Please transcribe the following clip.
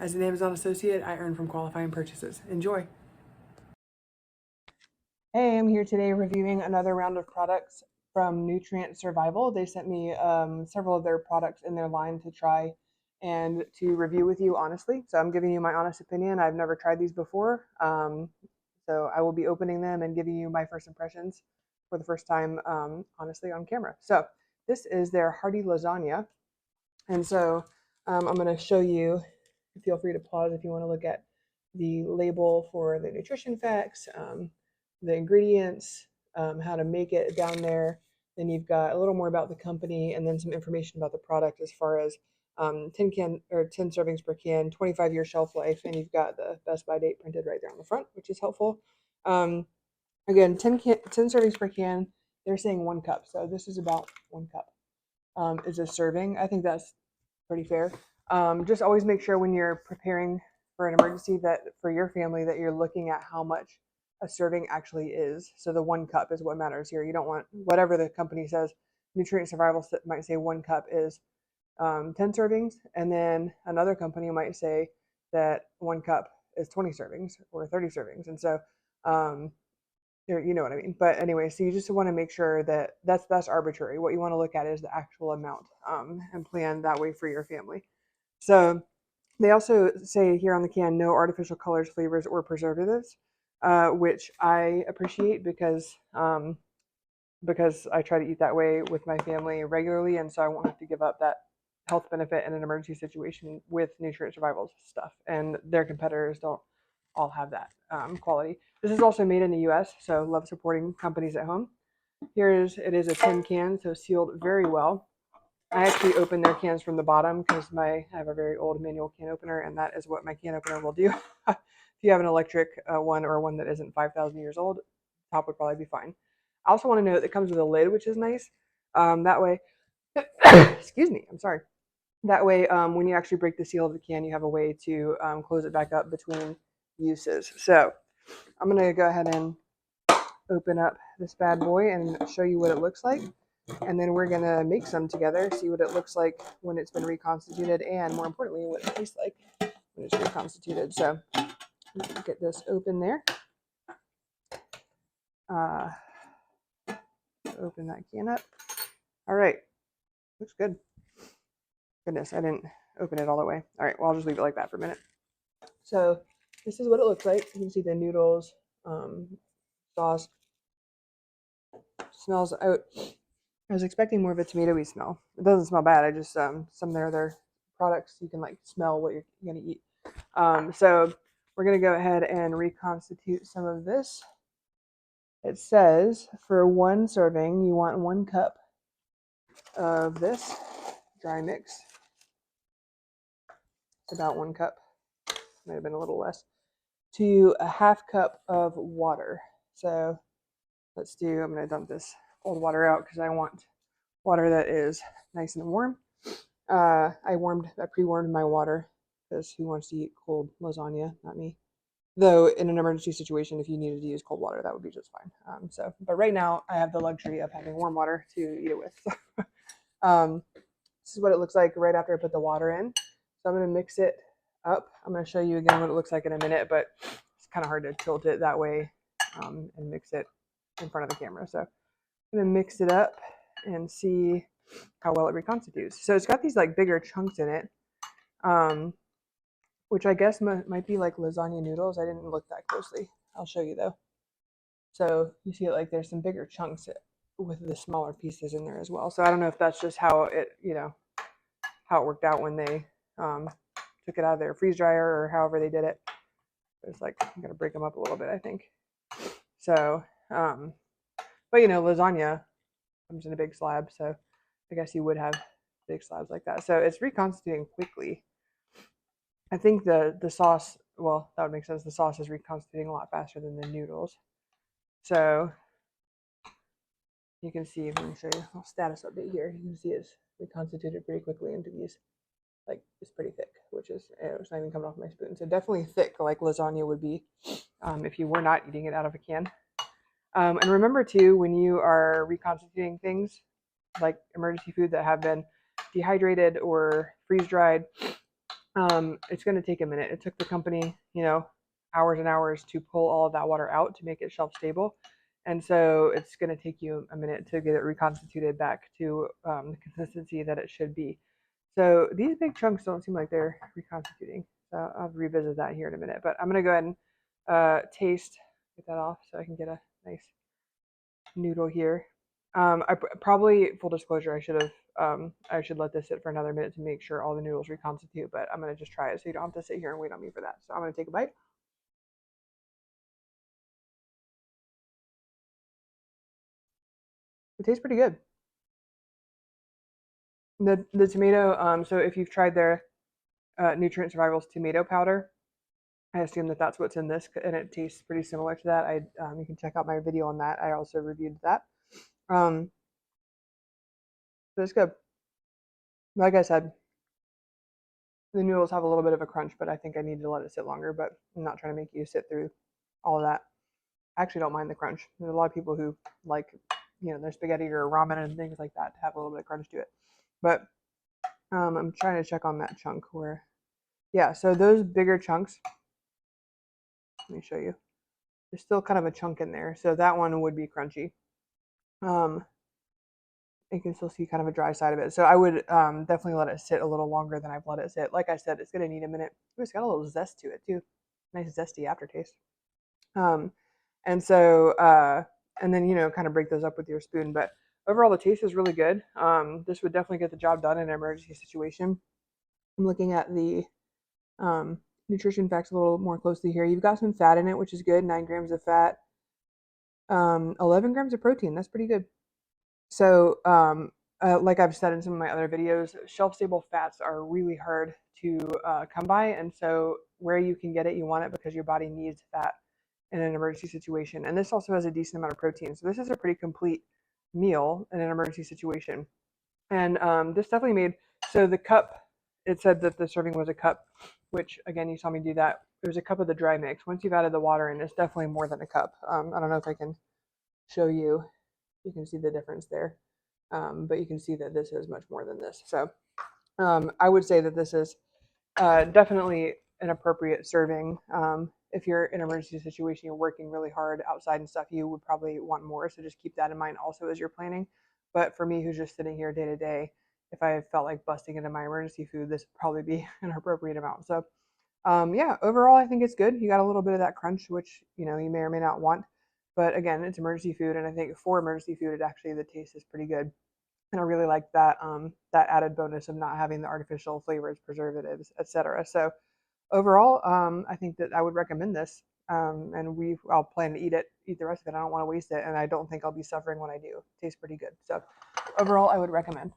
As an Amazon associate, I earn from qualifying purchases. Enjoy. Hey, I'm here today reviewing another round of products from Nutrient Survival. They sent me several of their products in their line to try and to review with you honestly. So I'm giving you my honest opinion. I've never tried these before. So I will be opening them and giving you my first impressions for the first time, honestly, on camera. So this is their Hearty lasagna. And so I'm going to show you, feel free to pause if you want to look at the label for the nutrition facts, the ingredients, how to make it down there. Then you've got a little more about the company and then some information about the product as far as 10 servings per can, 25-year shelf life, and you've got the best by date printed right there on the front, which is helpful. Again, 10 servings per can, they're saying 1 cup. So this is about 1 cup is a serving. I think that's pretty fair. Just always make sure when you're preparing for an emergency that for your family that you're looking at how much a serving actually is. So the 1 cup is what matters here. You don't want whatever the company says. Nutrient Survival might say 1 cup is 10 servings, and then another company might say that 1 cup is 20 servings or 30 servings. And so you know what I mean. But anyway, so you just want to make sure that that's arbitrary. What you want to look at is the actual amount and plan that way for your family. So they also say here on the can, no artificial colors, flavors, or preservatives, which I appreciate because I try to eat that way with my family regularly, and so I won't have to give up that health benefit in an emergency situation with Nutrient Survival's stuff, and their competitors don't all have that quality. This is also made in the U.S., so love supporting companies at home. It is a tin can, so sealed very well. I actually open their cans from the bottom because I have a very old manual can opener, and that is what my can opener will do. If you have an electric one or one that isn't 5,000 years old, top would probably be fine. I also want to note that it comes with a lid, which is nice. That way, excuse me, I'm sorry. That way, when you actually break the seal of the can, you have a way to close it back up between uses. So I'm going to go ahead and open up this bad boy and show you what it looks like. And then we're going to make some together, see what it looks like when it's been reconstituted, and more importantly, what it tastes like when it's reconstituted. So get this open there. Open that can up. All right. Looks good. Goodness, I didn't open it all the way. All right, well, I'll just leave it like that for a minute. So this is what it looks like. You can see the noodles, sauce. Smells out. I was expecting more of a tomatoey smell. It doesn't smell bad. I just some of their other products you can like smell what you're gonna eat. So we're gonna go ahead and reconstitute some of this. It says for 1 serving you want 1 cup of this dry mix. It's about 1 cup. Might have been a little less. To a 1/2 cup of water. So let's do. I'm gonna dump this old water out because I want water that is nice and warm. I pre-warmed my water because who wants to eat cold lasagna? Not me. Though in an emergency situation, if you needed to use cold water, that would be just fine. But right now I have the luxury of having warm water to eat it with. This is what it looks like right after I put the water in. So I'm going to mix it up. I'm going to show you again what it looks like in a minute, but it's kind of hard to tilt it that way and mix it in front of the camera. So I'm going to mix it up and see how well it reconstitutes. So it's got these like bigger chunks in it, which I guess might be like lasagna noodles. I didn't look that closely. I'll show you though. So you see like there's some bigger chunks with the smaller pieces in there as well. So I don't know if that's just how it worked out when they took it out of their freeze dryer or however they did it. It's like I'm gonna break them up a little bit, I think. So, but lasagna comes in a big slab, so I guess you would have big slabs like that. So it's reconstituting quickly. I think the sauce, well, that would make sense. The sauce is reconstituting a lot faster than the noodles. So you can see, let me show you a status update here. You can see it's reconstituted pretty quickly into these, like it's pretty thick, which is, it's not even coming off my spoon. So definitely thick like lasagna would be if you were not eating it out of a can. And remember too, when you are reconstituting things like emergency food that have been dehydrated or freeze dried, It's going to take a minute. It took the company, hours and hours to pull all of that water out to make it shelf stable. And so it's going to take you a minute to get it reconstituted back to the consistency that it should be. So these big chunks don't seem like they're reconstituting. So I'll revisit that here in a minute. But I'm going to go ahead and taste, get that off so I can get a nice noodle here. Probably, full disclosure, I should let this sit for another minute to make sure all the noodles reconstitute, but I'm gonna just try it so you don't have to sit here and wait on me for that. So I'm gonna take a bite. It tastes pretty good. The tomato, so if you've tried their Nutrient Survival's tomato powder, I assume that that's what's in this, and it tastes pretty similar to that. You can check out my video on that. I also reviewed that. So it's good. Like I said, the noodles have a little bit of a crunch, but I think I need to let it sit longer. But I'm not trying to make you sit through all of that. I actually don't mind the crunch. There's a lot of people who like, their spaghetti or ramen and things like that to have a little bit of crunch to it. But I'm trying to check on that chunk where, yeah, so those bigger chunks, let me show you. There's still kind of a chunk in there. So that one would be crunchy. You can still see kind of a dry side of it. So I would definitely let it sit a little longer than I've let it sit. Like I said, it's going to need a minute. Ooh, it's got a little zest to it too. Nice zesty aftertaste. And so, and then, kind of break those up with your spoon. But overall, the taste is really good. This would definitely get the job done in an emergency situation. I'm looking at the nutrition facts a little more closely here. You've got some fat in it, which is good. 9 grams of fat, 11 grams of protein. That's pretty good. So, like I've said in some of my other videos, shelf-stable fats are really hard to come by. And so where you can get it, you want it because your body needs fat in an emergency situation. And this also has a decent amount of protein. So this is a pretty complete meal in an emergency situation. And this definitely made, so the cup, it said that the serving was a cup, which again, you saw me do that. It was a cup of the dry mix. Once you've added the water in, it's definitely more than a cup. I don't know if I can show you. You can see the difference there. But you can see that this is much more than this. So I would say that this is definitely an appropriate serving. If you're in an emergency situation, you're working really hard outside and stuff, you would probably want more. So just keep that in mind also as you're planning. But for me, who's just sitting here day to day, if I felt like busting into my emergency food, this would probably be an appropriate amount. So yeah, overall, I think it's good. You got a little bit of that crunch, which you may or may not want. But again, it's emergency food, and I think for emergency food, the taste is pretty good. And I really like that that added bonus of not having the artificial flavors, preservatives, etc. So overall, I think that I would recommend this. And I'll plan to eat the rest of it. I don't want to waste it, and I don't think I'll be suffering when I do. It tastes pretty good. So overall, I would recommend.